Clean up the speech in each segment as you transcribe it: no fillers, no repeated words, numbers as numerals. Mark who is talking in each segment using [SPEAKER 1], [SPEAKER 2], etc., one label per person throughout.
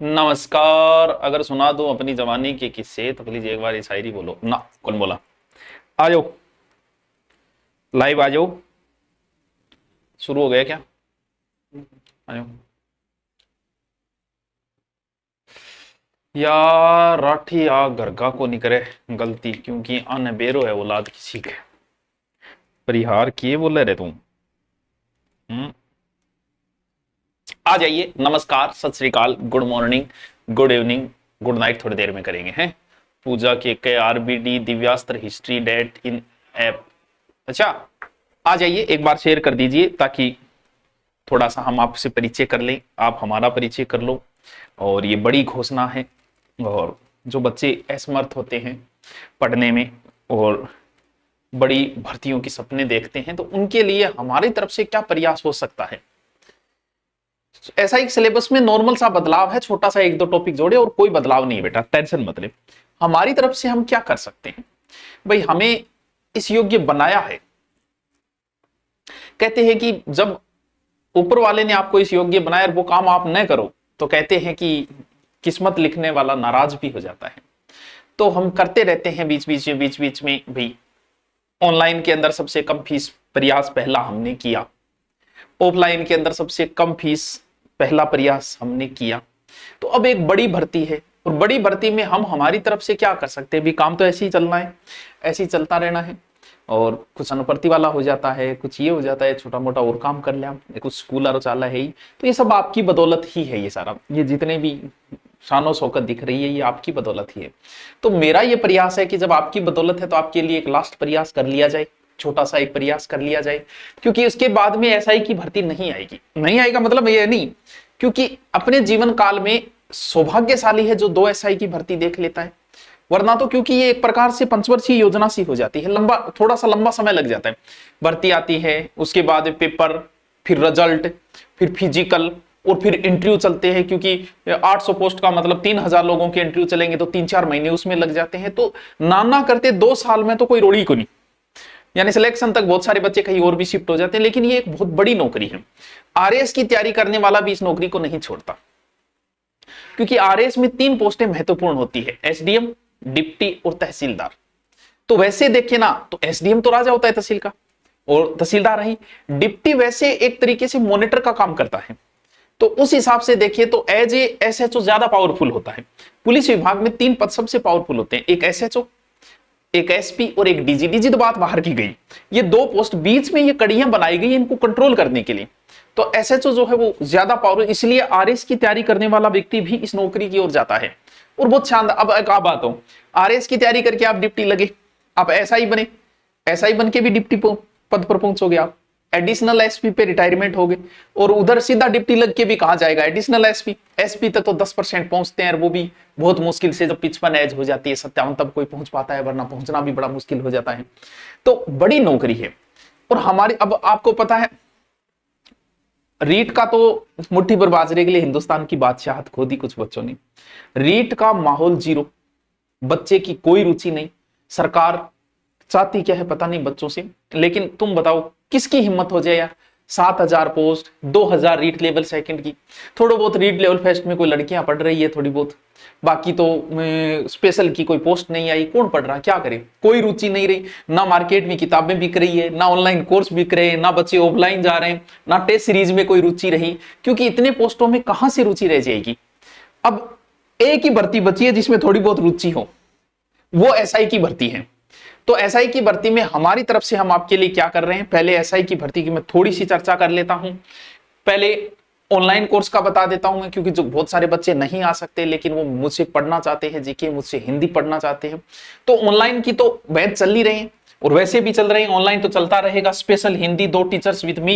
[SPEAKER 1] नमस्कार। अगर सुना दो अपनी जवानी के किस्से तो प्लीज एक बार ये शायरी बोलो ना। कौन बोला? आ जाओ, लाइव आ जाओ। शुरू हो गया क्या? आ जाओ यार। राठी आ गरगा को नहीं करे गलती, क्योंकि अन बेरो है औलाद किसी के। परिहार किए बोले रे तुम। हम्म? आ जाइए। नमस्कार, सत श्री अकाल, good morning, good evening, good night थोड़ी देर में करेंगे हैं। पूजा के आरबीडी दिव्यास्त्र हिस्ट्री डेट इन ऐप। अच्छा, आ जाइए, एक बार शेयर कर दीजिए ताकि थोड़ा सा हम आपसे परिचय कर लें, आप हमारा परिचय कर लो। और ये बड़ी घोषणा है। और जो बच्चे असमर्थ होते हैं पढ़ने में और बड़ी भर्तियों की सपने देखते हैं, तो उनके लिए हमारी तरफ से क्या प्रयास हो सकता है। ऐसा एक सिलेबस में नॉर्मल सा बदलाव है, छोटा सा एक दो टॉपिक जोड़े, और कोई बदलाव नहीं है बेटा, टेंशन मत ले। हमारी तरफ से हम क्या कर सकते हैं भाई, हमें इस योग्य बनाया है। कहते हैं कि जब ऊपर वाले ने आपको इस योग्य बनाया और वो काम आप न करो, तो कहते हैं कि किस्मत लिखने वाला नाराज भी हो जाता है। तो हम करते रहते हैं बीच बीच में भाई। ऑनलाइन के अंदर सबसे कम फीस प्रयास पहला हमने किया, ऑफलाइन के अंदर सबसे कम फीस पहला प्रयास हमने किया। तो अब एक बड़ी भर्ती है, और बड़ी भर्ती में हम हमारी तरफ से क्या कर सकते हैं भी। काम तो ऐसे ही चलना है, ऐसे ही चलता रहना है। और कुछ अनुपर्ति वाला हो जाता है, कुछ ये हो जाता है, छोटा मोटा और काम कर लिया, कुछ स्कूल और चाला है ही। तो ये सब आपकी बदौलत ही है। ये सारा, ये जितने भी शानो शौकत दिख रही है, ये आपकी बदौलत ही है। तो मेरा ये प्रयास है कि जब आपकी बदौलत है तो आपके लिए एक लास्ट प्रयास कर लिया जाए, छोटा सा एक प्रयास कर लिया जाए। क्योंकि उसके बाद में एसआई की भर्ती नहीं आएगी। नहीं आएगा मतलब ये नहीं, क्योंकि अपने जीवन काल में सौभाग्यशाली है जो 2 एसआई की भर्ती देख लेता है। वरना तो क्योंकि ये एक प्रकार से पंचवर्षीय योजना सी हो जाती है, लंबा, थोड़ा सा लंबा समय लग जाता है। भर्ती आती है, उसके बाद पेपर, फिर रिजल्ट, फिर फिजिकल, और फिर इंटरव्यू चलते हैं। क्योंकि 800 पोस्ट का मतलब 3000 लोगों के इंटरव्यू चलेंगे, तो 3-4 महीने उसमें लग जाते हैं। तो नाना करते 2 साल में तो कोई रोड़ी को नहीं, यानी सिलेक्शन तक बहुत सारे बच्चे कहीं और भी शिफ्ट हो जाते हैं। लेकिन ये एक बहुत बड़ी नौकरी है। आरएएस की तैयारी करने वाला भी इस नौकरी को नहीं छोड़ता, क्योंकि आरएएस में 3 पोस्टें महत्वपूर्ण होती है, एसडीएम, डिप्टी और तहसीलदार। तो वैसे देखे ना, तो एसडीएम तो राजा होता है तहसील का, और तहसीलदार ही। डिप्टी वैसे एक तरीके से मॉनिटर का काम करता है। तो उस हिसाब से देखिए तो एज ए एसएचओ ज्यादा पावरफुल होता है। पुलिस विभाग में 3 पद सबसे पावरफुल होते हैं, एक एसएचओ, एक एसपी और एक डीजी। डीजी तो बात बाहर की गई। ये 2 पोस्ट बीच में ये कड़ियां बनाई गई इनको कंट्रोल करने के लिए। तो एसएचओ जो है वो ज्यादा पावरफुल, इसलिए आरएस की तैयारी करने वाला व्यक्ति भी इस नौकरी की ओर जाता है। और बहुत शानदार। अब एक बात हो, आरएस की तैयारी करके आप डिप्टी लगे, आप एसआई बने, एसआई बन के भी डिप्टी पद पर पहुंचोगे आप, एडिशनल एसपी पे रिटायरमेंट हो गए, और उधर सीधा डिप्टी लग के भी कहा जाएगा एडिशनल एसपी। एसपी तक तो 10% पहुंचते हैं, और वो भी बहुत मुश्किल से, जब 55 एज हो जाती है, 57, तब कोई पहुंच पाता है, वरना पहुंचना भी बड़ा मुश्किल हो जाता है। तो बड़ी नौकरी है। और हमारी, अब आपको पता है, रीट का तो मुट्ठी पर बाजरे के लिए हिंदुस्तान की बादशाहत खो दी कुछ बच्चों ने। रीट का माहौल जीरो, बच्चे की कोई रुचि नहीं। सरकार चाहती क्या है पता नहीं बच्चों से। लेकिन तुम बताओ किसकी हिम्मत हो जाए यार, 7000 पोस्ट, 2000 रीट लेवल सेकंड की। थोड़ा बहुत रीट लेवल फर्स्ट में कोई लड़कियां पढ़ रही है थोड़ी बहुत, बाकी तो स्पेशल की कोई पोस्ट नहीं आई। कौन पढ़ रहा, क्या करे, कोई रुचि नहीं रही। ना मार्केट में किताबें बिक रही है, ना ऑनलाइन कोर्स बिक रहे हैं, ना बच्चे ऑफलाइन जा रहे हैं, ना टेस्ट सीरीज में कोई रुचि रही। क्योंकि इतने पोस्टों में कहां से रुचि रह जाएगी। अब एक ही भर्ती बची है जिसमें थोड़ी बहुत रुचि हो, वो एसआई की भर्ती है। तो एसआई की भर्ती में हमारी तरफ से हम आपके लिए क्या कर रहे हैं, पहले एसआई की भर्ती की मैं थोड़ी सी चर्चा कर लेता हूं। पहले ऑनलाइन कोर्स का बता देता हूं, क्योंकि जो बहुत सारे बच्चे नहीं आ सकते लेकिन वो मुझसे पढ़ना चाहते हैं, जीके मुझसे हिंदी पढ़ना चाहते हैं। तो ऑनलाइन की तो बैच चल ही रहे हैं, और वैसे भी चल रहे हैं, ऑनलाइन तो चलता रहेगा। Special Hindi 2 teachers with me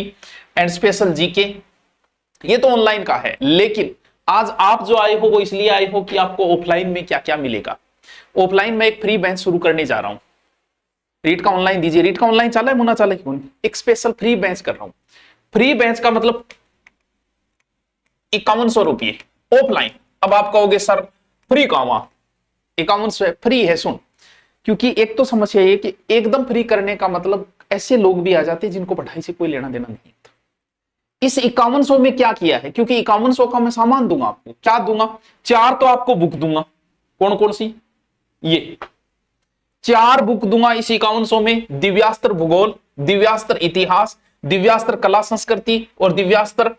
[SPEAKER 1] and special GK, ये तो ऑनलाइन का है। लेकिन आज आप जो आए हो वो इसलिए आए हो कि आपको ऑफलाइन में क्या क्या मिलेगा। ऑफलाइन में एक फ्री बैच शुरू करने जा रहा हूं। रीट का ऑनलाइन दीजिए, रीट का ऑनलाइन चला है, मुना चला क्यों, एक स्पेशल फ्री बैच कर रहा हूं। फ्री बैच का मतलब 5100 रुपये ऑफलाइन। अब आप कहोगे सर फ्री कहां, 5100 फ्री है। सुन, क्योंकि एक तो समस्या ये कि एकदम फ्री करने का मतलब ऐसे लोग भी आ जाते हैं जिनको पढ़ाई से कोई लेना देना नहीं होता। इस 5100 में क्या किया है, क्योंकि 5100 का मैं सामान दूंगा आपको, क्या दूंगा, 4 तो आपको बुक दूंगा, कौन कौन सी, ये 4 बुक दूंगा इस 5100 में, दिव्यास्त्र भूगोल, दिव्यास्त्र इतिहास, दिव्यास्त्र कला संस्कृति और दिव्यास्त्र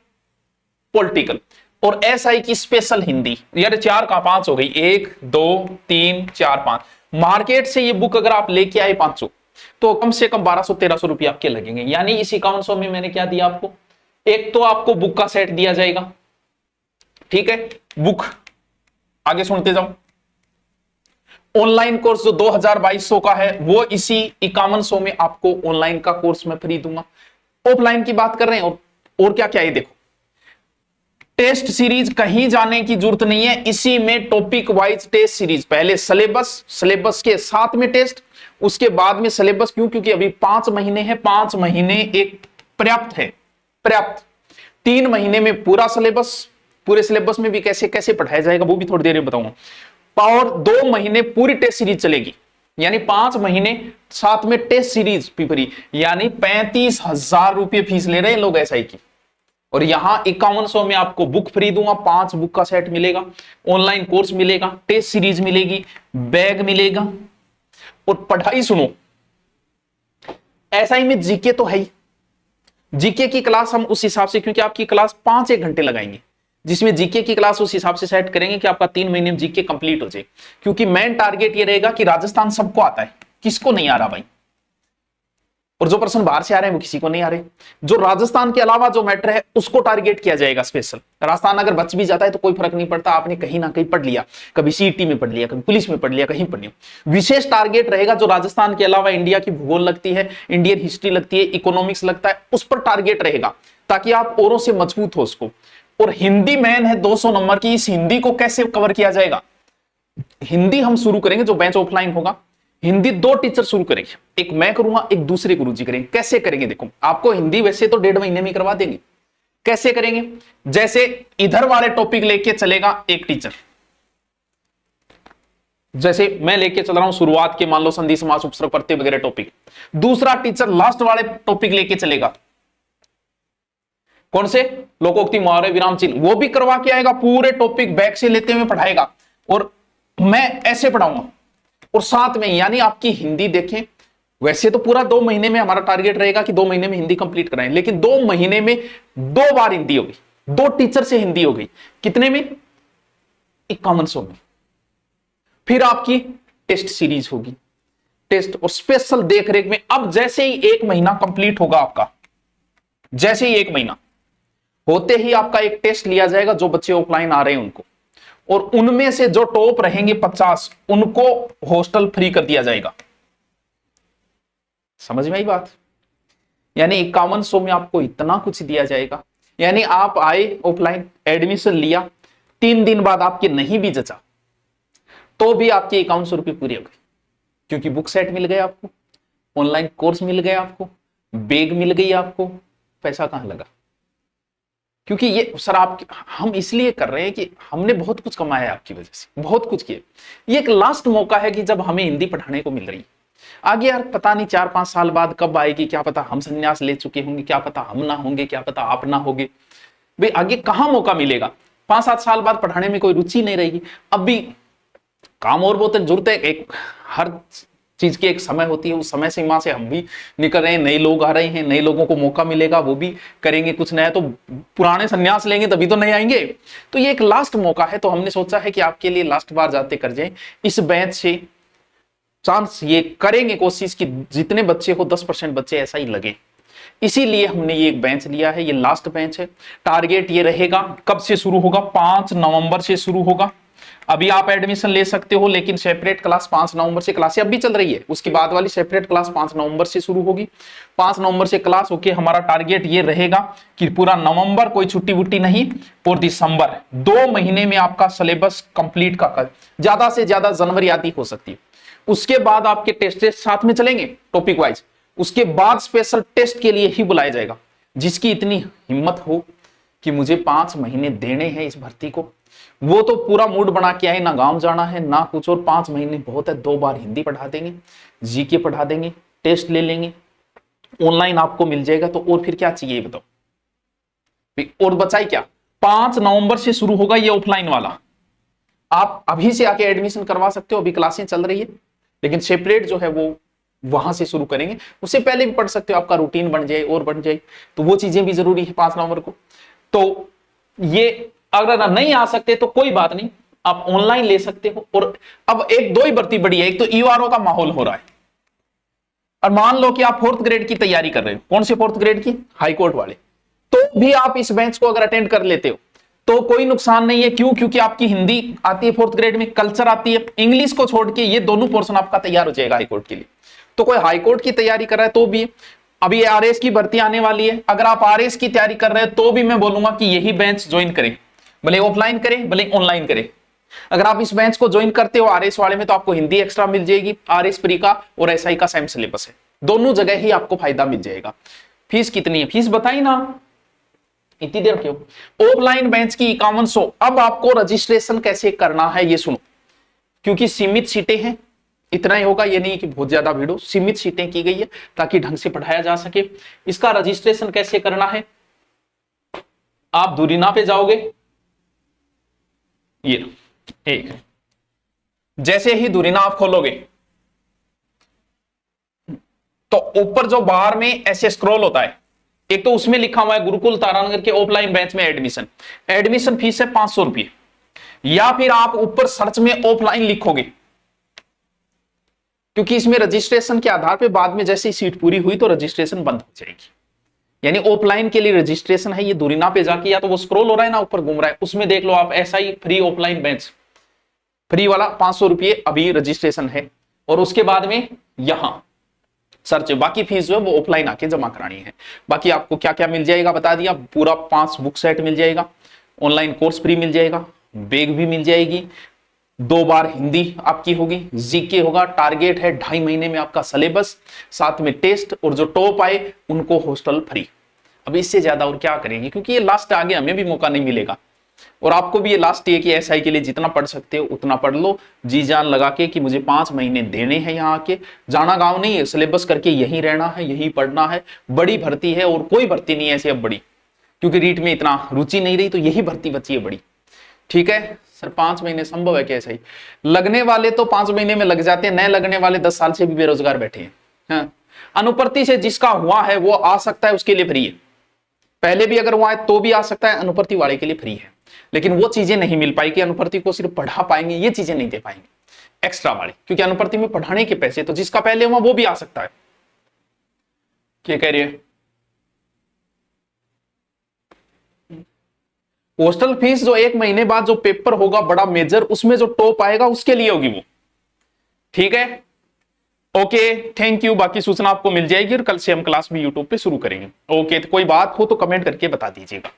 [SPEAKER 1] पॉलिटिकल, और एसआई की स्पेशल हिंदी। यार 4 का 5 हो गई, 1 2 3 4 5। मार्केट से ये बुक अगर आप लेके आए 500 तो कम से कम 1200-1300 रुपए आपके लगेंगे। यानी इस 5100 में मैंने क्या दिया आपको, एक तो आपको बुक का सेट दिया जाएगा, ठीक है, बुक, आगे सुनते जाओ। ऑनलाइन कोर्स जो 2200 का है वो इसी 5100 में आपको ऑनलाइन का कोर्स मैं फ्री दूंगा। ऑफलाइन की बात कर रहे हैं, और क्या क्या है देखो, टेस्ट सीरीज कहीं जाने की जरूरत नहीं है, इसी में टॉपिक वाइज टेस्ट सीरीज, पहले सिलेबस के साथ में टेस्ट, उसके बाद में सिलेबस, क्योंकि अभी 5 महीने हैं, 5 महीने एक पर्याप्त है, पर्याप्त। 3 महीने में पूरा सिलेबस, पूरे सिलेबस में भी कैसे कैसे पढ़ाया जाएगा वो भी थोड़ी देर में बताऊंगा, और 2 महीने पूरी टेस्ट सीरीज चलेगी, यानी 5 महीने साथ में टेस्ट सीरीज भी फ्री, यानी 35,000 रुपये फीस ले रहे हैं लोग एसआई की। और यहां 5100 में आपको बुक फ्री दूंगा, 5 बुक का सेट मिलेगा, ऑनलाइन कोर्स मिलेगा, टेस्ट सीरीज मिलेगी, बैग मिलेगा, और पढ़ाई सुनो, एसआई में जीके तो है ही, जीके की क्लास हम उस हिसाब से, क्योंकि आपकी क्लास 5-1 घंटे लगाएंगे, जिसमें जीके की क्लास उस हिसाब से सेट करेंगे कि आपका 3 महीने में जीके कंप्लीट हो जाए, क्योंकि मेन टारगेट ये रहेगा कि राजस्थान सबको आता है, किसको नहीं आ रहा भाई, और जो पर्सन बाहर से आ रहे हैं वो किसी को नहीं आ रहे, जो राजस्थान के अलावा जो मैटर है उसको टारगेट किया जाएगा स्पेशल। राजस्थान अगर बच भी जाता है तो कोई फर्क नहीं पड़ता, आपने कहीं ना कहीं पढ़ लिया, कभी सीईटी में पढ़ लिया, कभी पुलिस में पढ़ लिया, कहीं पढ़ लिया। विशेष टारगेट रहेगा जो राजस्थान के अलावा इंडिया की भूगोल लगती है, इंडियन हिस्ट्री लगती है, इकोनॉमिक्स लगता है, उस पर टारगेट रहेगा, ताकि आप औरों से मजबूत हो उसको। और हिंदी मैन है 200 नंबर की, इस हिंदी को कैसे कवर किया जाएगा, हिंदी हम शुरू करेंगे, जो बैच ऑफलाइन होगा, हिंदी 2 टीचर शुरू करेंगे, एक मैं करूंगा, एक दूसरे गुरुजी करेंगे। कैसे करेंगे देखो, आपको हिंदी वैसे तो 1.5 महीने में करवा देंगे, कैसे करेंगे, जैसे इधर वाले टॉपिक लेके चलेगा एक टीचर, जैसे मैं लेके चल रहा हूं शुरुआत के, मान लो संधि समास उपसर्ग प्रत्यय वगैरह टॉपिक, दूसरा टीचर लास्ट वाले टॉपिक लेके चलेगा, कौन से, लोकोक्ति मुहावरे विराम चिन्ह, वो भी करवा के आएगा, पूरे टॉपिक बैक से लेते हुए पढ़ाएगा, और मैं ऐसे पढ़ाऊंगा, और साथ में, यानी आपकी हिंदी देखें, वैसे तो पूरा 2 महीने में हमारा टारगेट रहेगा कि 2 महीने में हिंदी कंप्लीट कराएं, लेकिन 2 महीने में 2 बार हिंदी हो गई, 2 टीचर से हिंदी हो गई, कितने में, 5100 में। फिर आपकी टेस्ट सीरीज होगी, टेस्ट और स्पेशल देखरेख में। अब जैसे ही 1 महीना कंप्लीट होगा आपका, जैसे ही 1 महीना होते ही आपका एक टेस्ट लिया जाएगा, जो बच्चे ऑफलाइन आ रहे हैं उनको, और उनमें से जो टॉप रहेंगे 50, उनको हॉस्टल फ्री कर दिया जाएगा। समझ में आई बात, यानी 5100 में आपको इतना कुछ दिया जाएगा, यानी आप आए ऑफलाइन, एडमिशन लिया, 3 दिन बाद आपके नहीं भी जचा तो भी आपके 5100 रुपये पूरे हो गए, क्योंकि बुक सेट मिल गया आपको, ऑनलाइन कोर्स मिल गया आपको, बैग मिल गई आपको, पैसा कहां लगा, क्योंकि ये सर आप, हम इसलिए कर रहे हैं कि हमने बहुत कुछ कमाया है आपकी वजह से, बहुत कुछ किया। ये एक लास्ट मौका है कि जब हमें हिंदी पढ़ाने को मिल रही है, आगे यार पता नहीं 4-5 साल बाद कब आएगी, क्या पता हम संन्यास ले चुके होंगे, क्या पता हम ना होंगे, क्या पता आप ना होंगे, भाई आगे कहां मौका मिलेगा, 5-7 साल बाद पढ़ाने में कोई रुचि नहीं रहेगी। अब भी काम और बहुत जरूरत है, एक हर चीज की एक समय होती है, उस समय सीमा से हम भी निकल रहे हैं, नए लोग आ रहे हैं, नए लोगों को मौका मिलेगा, वो भी करेंगे कुछ नया, तो पुराने संन्यास लेंगे तभी तो नए आएंगे। तो ये एक लास्ट मौका है, तो हमने सोचा है कि आपके लिए लास्ट बार जाते कर जाए, इस बैच से चांस ये करेंगे कोशिश कि जितने बच्चे हो 10% बच्चे ऐसा ही लगे, इसीलिए हमने ये एक बेंच लिया है, ये लास्ट बेंच है। टारगेट ये रहेगा, कब से शुरू होगा, 5 नवंबर से शुरू होगा। अभी आप एडमिशन ले सकते हो, लेकिन सेपरेट क्लास 5 नवंबर से, क्लास अब भी चल रही है, उसके बाद वाली सेपरेट क्लास 5 नवंबर से शुरू होगी। 5 नवंबर से क्लास होके हमारा टारगेट ये रहेगा कि पूरा नवंबर, कोई छुट्टी वुट्टी नहीं, और दिसंबर 2 महीने में आपका सिलेबस कंप्लीट का, ज्यादा से ज्यादा जनवरी आदि हो सकती है। उसके बाद आपके टेस्ट साथ में चलेंगे टॉपिक वाइज, उसके बाद स्पेशल टेस्ट के लिए ही बुलाया जाएगा। जिसकी इतनी हिम्मत हो कि मुझे 5 महीने देने हैं इस भर्ती को, वो तो पूरा मूड बना के आए, ना गांव जाना है ना कुछ, और 5 महीने बहुत है। 2 बार हिंदी पढ़ा देंगे, जीके पढ़ा देंगे, टेस्ट ले लेंगे, ऑनलाइन आपको मिल जाएगा, तो और फिर क्या चाहिए बताओ। और बचाई क्या, 5 नवंबर से शुरू होगा ये ऑफलाइन वाला। आप अभी से आके एडमिशन करवा सकते हो, अभी क्लासें चल रही है, लेकिन सेपरेट जो है वो वहां से शुरू करेंगे। उससे पहले भी पढ़ सकते हो, आपका रूटीन बन जाए और बन जाए, तो वो चीजें भी जरूरी है 5 नवंबर को। तो ये अगर नहीं आ सकते तो कोई बात नहीं, आप ऑनलाइन ले सकते हो। और अब एक दो ही भर्ती बड़ी है, एक तो ईआरओ का माहौल हो रहा है, और मान लो कि आप 4th ग्रेड की तैयारी कर रहे हो। कौन से 4th ग्रेड की, हाईकोर्ट वाले, तो भी आप इस बेंच को अगर अटेंड कर लेते हो तो कोई नुकसान नहीं है। क्यों, क्योंकि आपकी हिंदी आती है 4th ग्रेड में, कल्चर आती है, इंग्लिश को छोड़ के ये दोनों पोर्शन आपका तैयार हो जाएगा हाईकोर्ट के लिए। तो कोई हाईकोर्ट की तैयारी कर रहा है तो भी, अभी आरएस की भर्ती आने वाली है, अगर आप आरएस की तैयारी कर रहे हैं तो भी मैं बोलूंगा कि यही बेंच ज्वाइन करें, भले ऑफलाइन करें भले ऑनलाइन करें। अगर आप इस बेंच को ज्वाइन करते हो आरएस वाले में, तो आपको हिंदी एक्स्ट्रा मिल जाएगी, आरएस प्री का और एसआई का सेम सिलेबस है, दोनों जगह ही आपको फायदा मिल जाएगा। फीस कितनी है, फीस बताई ना, इतनी देर क्यों। ऑफलाइन बेंच की 5100। अब आपको रजिस्ट्रेशन कैसे करना है ये सुनो, क्योंकि सीमित सीटें हैं, इतना ही होगा, ये नहीं कि बहुत ज्यादा भीड़ हो, सीमित सीटें की गई है ताकि ढंग से पढ़ाया जा सके। इसका रजिस्ट्रेशन कैसे करना है, आप दूरीना पे जाओगे, ये एक, जैसे ही दूरीना आप खोलोगे तो ऊपर जो बाहर में ऐसे स्क्रॉल होता है, एक तो उसमें लिखा हुआ है गुरुकुल तारानगर के ऑफलाइन बैच में एडमिशन, एडमिशन फीस है 500 रुपये। या फिर आप ऊपर सर्च में ऑफलाइन लिखोगे, क्योंकि इसमें रजिस्ट्रेशन के आधार पे बाद में जैसे सीट पूरी हुई तो रजिस्ट्रेशन बंद हो जाएगी। यानी ऑफलाइन के लिए रजिस्ट्रेशन है, ये दूरीना पे जाके, या तो वो स्क्रॉल हो रहा है ना ऊपर घूम रहा है, उसमें देख लो आप, ऐसा ही फ्री ऑफलाइन बैच, फ्री वाला 500 रुपये अभी रजिस्ट्रेशन है। और उसके बाद में यहां सर्च, बाकी फीस जो है वो ऑफलाइन आके जमा करानी है। बाकी आपको क्या क्या मिल जाएगा बता दिया, पूरा 5 बुक सेट मिल जाएगा, ऑनलाइन कोर्स फ्री मिल जाएगा, बैग भी मिल जाएगी, 2 बार हिंदी आपकी होगी, जीके होगा, टारगेट है 2.5 महीने में आपका सिलेबस, साथ में टेस्ट, और जो टॉप आए उनको हॉस्टल फ्री। अब इससे ज्यादा और क्या करेंगे, क्योंकि ये लास्ट आगे हमें भी मौका नहीं मिलेगा, और आपको भी ये लास्ट है कि एसआई के लिए जितना पढ़ सकते हो उतना पढ़ लो, जी जान लगा के कि मुझे 5 महीने देने हैं यहाँ आके, जाना गांव नहीं है, सिलेबस करके यहीं रहना है, यहीं पढ़ना है। बड़ी भर्ती है और कोई भर्ती नहीं है ऐसी अब बड़ी, क्योंकि रीट में इतना रुचि नहीं रही, तो यही भर्ती बची है बड़ी। ठीक है सर, 5 महीने संभव है कैसे ही लगने वाले तो 5 महीने में लग जाते हैं, नए लगने वाले 10 साल से भी बेरोजगार बैठे हैं। हाँ। अनुपर्ति से जिसका हुआ है वो आ सकता है, उसके लिए फ्री है, पहले भी अगर हुआ है तो भी आ सकता है, अनुपर्ति वाले के लिए फ्री है। लेकिन वो चीजें नहीं मिल पाएगी, अनुपर्ति को सिर्फ पढ़ा पाएंगे, ये चीजें नहीं दे पाएंगे एक्स्ट्रा वाली, क्योंकि अनुपर्ति में पढ़ाने के पैसे, तो जिसका पहले हुआ वो भी आ सकता है। क्या कह रही है, हॉस्टल फीस जो 1 महीने बाद जो पेपर होगा बड़ा मेजर, उसमें जो टॉप आएगा उसके लिए होगी वो। ठीक है, ओके, थैंक यू। बाकी सूचना आपको मिल जाएगी, और कल से हम क्लास भी यूट्यूब पे शुरू करेंगे। ओके, तो कोई बात हो तो कमेंट करके बता दीजिएगा।